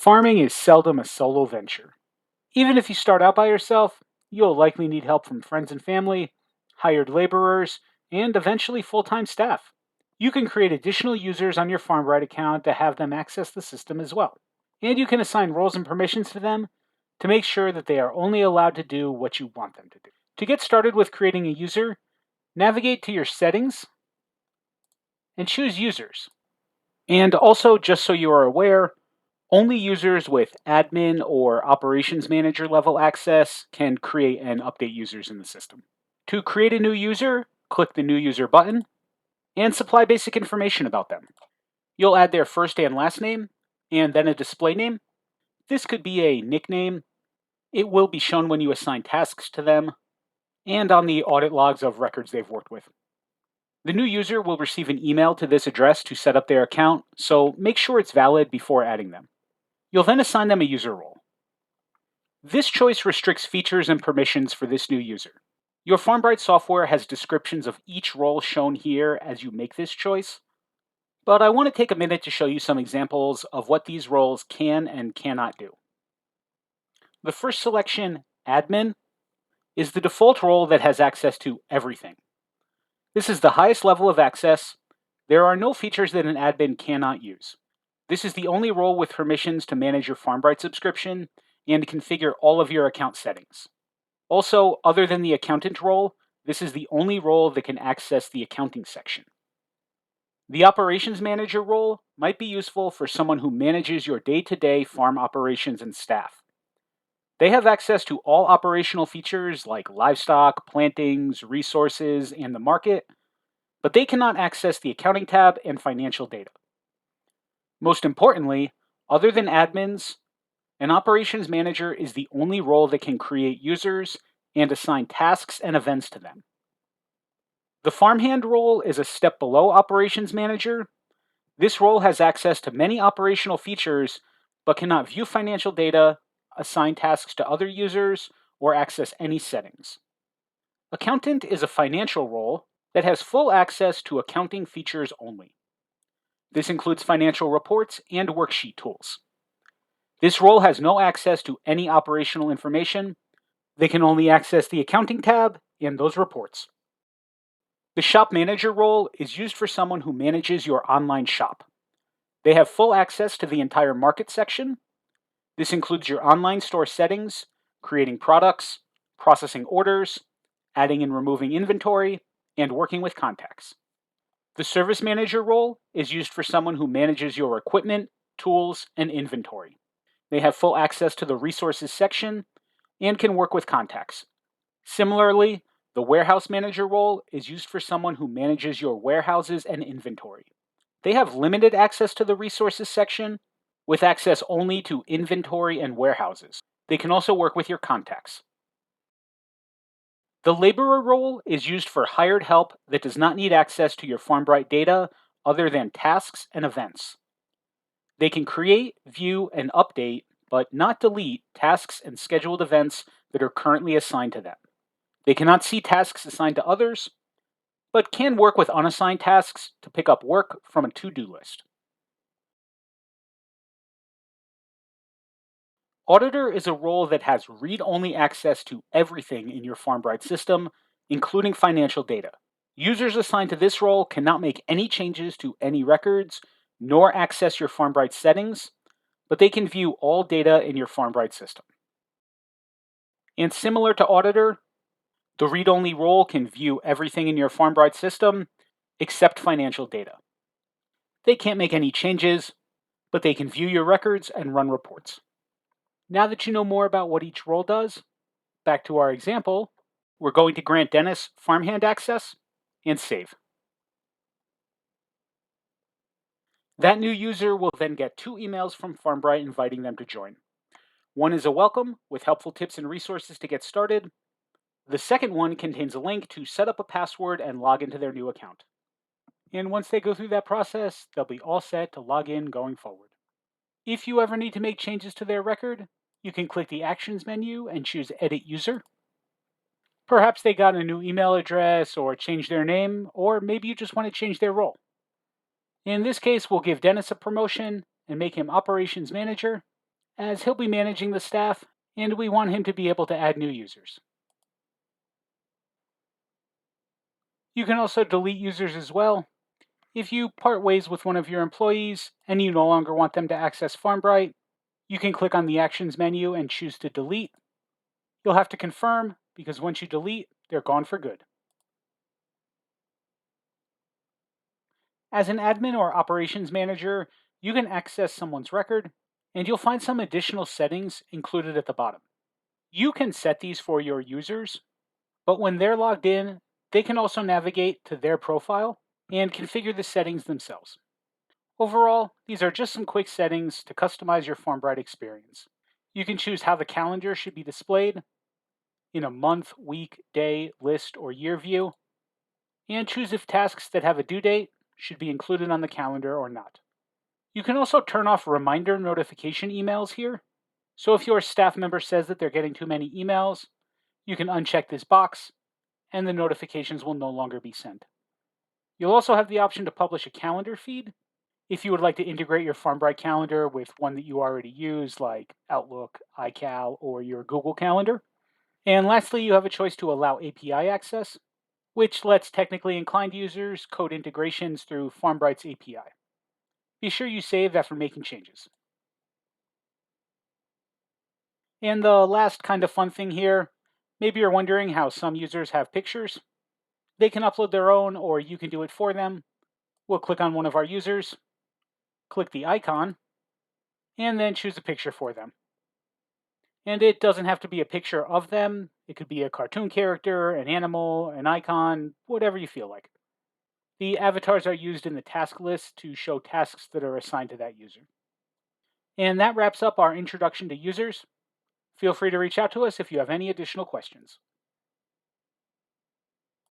Farming is seldom a solo venture. Even if you start out by yourself, you'll likely need help from friends and family, hired laborers, and eventually full-time staff. You can create additional users on your Farmbrite account to have them access the system as well. And you can assign roles and permissions to them to make sure that they are only allowed to do what you want them to do. To get started with creating a user, navigate to your settings and choose users. And also, just so you are aware, only users with admin or operations manager level access can create and update users in the system. To create a new user, click the New User button and supply basic information about them. You'll add their first and last name, and then a display name. This could be a nickname. It will be shown when you assign tasks to them, and on the audit logs of records they've worked with. The new user will receive an email to this address to set up their account, so make sure it's valid before adding them. You'll then assign them a user role. This choice restricts features and permissions for this new user. Your Farmbrite software has descriptions of each role shown here as you make this choice, but I want to take a minute to show you some examples of what these roles can and cannot do. The first selection, Admin, is the default role that has access to everything. This is the highest level of access. There are no features that an admin cannot use. This is the only role with permissions to manage your Farmbrite subscription and configure all of your account settings. Also, other than the accountant role, this is the only role that can access the accounting section. The operations manager role might be useful for someone who manages your day-to-day farm operations and staff. They have access to all operational features like livestock, plantings, resources, and the market, but they cannot access the accounting tab and financial data. Most importantly, other than admins, an operations manager is the only role that can create users and assign tasks and events to them. The farmhand role is a step below operations manager. This role has access to many operational features, but cannot view financial data, assign tasks to other users, or access any settings. Accountant is a financial role that has full access to accounting features only. This includes financial reports and worksheet tools. This role has no access to any operational information. They can only access the accounting tab and those reports. The shop manager role is used for someone who manages your online shop. They have full access to the entire market section. This includes your online store settings, creating products, processing orders, adding and removing inventory, and working with contacts. The service manager role is used for someone who manages your equipment, tools, and inventory. They have full access to the resources section and can work with contacts. Similarly, the warehouse manager role is used for someone who manages your warehouses and inventory. They have limited access to the resources section, with access only to inventory and warehouses. They can also work with your contacts. The laborer role is used for hired help that does not need access to your Farmbrite data other than tasks and events. They can create, view, and update, but not delete tasks and scheduled events that are currently assigned to them. They cannot see tasks assigned to others, but can work with unassigned tasks to pick up work from a to-do list. Auditor is a role that has read-only access to everything in your Farmbrite system, including financial data. Users assigned to this role cannot make any changes to any records, nor access your Farmbrite settings, but they can view all data in your Farmbrite system. And similar to Auditor, the read-only role can view everything in your Farmbrite system except financial data. They can't make any changes, but they can view your records and run reports. Now that you know more about what each role does, back to our example, we're going to grant Dennis farmhand access and save. That new user will then get 2 emails from Farmbrite inviting them to join. One is a welcome with helpful tips and resources to get started. The second one contains a link to set up a password and log into their new account. And once they go through that process, they'll be all set to log in going forward. If you ever need to make changes to their record, you can click the Actions menu and choose Edit User. Perhaps they got a new email address or changed their name, or maybe you just want to change their role. In this case, we'll give Dennis a promotion and make him Operations Manager. as he'll be managing the staff, and we want him to be able to add new users. You can also delete users as well. If you part ways with one of your employees and you no longer want them to access Farmbrite, you can click on the Actions menu and choose to delete. You'll have to confirm because once you delete, they're gone for good. As an admin or operations manager, you can access someone's record and you'll find some additional settings included at the bottom. You can set these for your users, but when they're logged in, they can also navigate to their profile and configure the settings themselves. Overall, these are just some quick settings to customize your Farmbrite experience. You can choose how the calendar should be displayed in a month, week, day, list, or year view, and choose if tasks that have a due date should be included on the calendar or not. You can also turn off reminder notification emails here. So if your staff member says that they're getting too many emails, you can uncheck this box and the notifications will no longer be sent. You'll also have the option to publish a calendar feed if you would like to integrate your Farmbrite calendar with one that you already use, like Outlook, iCal, or your Google Calendar. And lastly, you have a choice to allow API access, which lets technically inclined users code integrations through Farmbrite's API. Be sure you save after making changes. And the last kind of fun thing here, maybe you're wondering how some users have pictures. They can upload their own, or you can do it for them. We'll click on one of our users, click the icon, and then choose a picture for them. And it doesn't have to be a picture of them. It could be a cartoon character, an animal, an icon, whatever you feel like. The avatars are used in the task list to show tasks that are assigned to that user. And that wraps up our introduction to users. Feel free to reach out to us if you have any additional questions.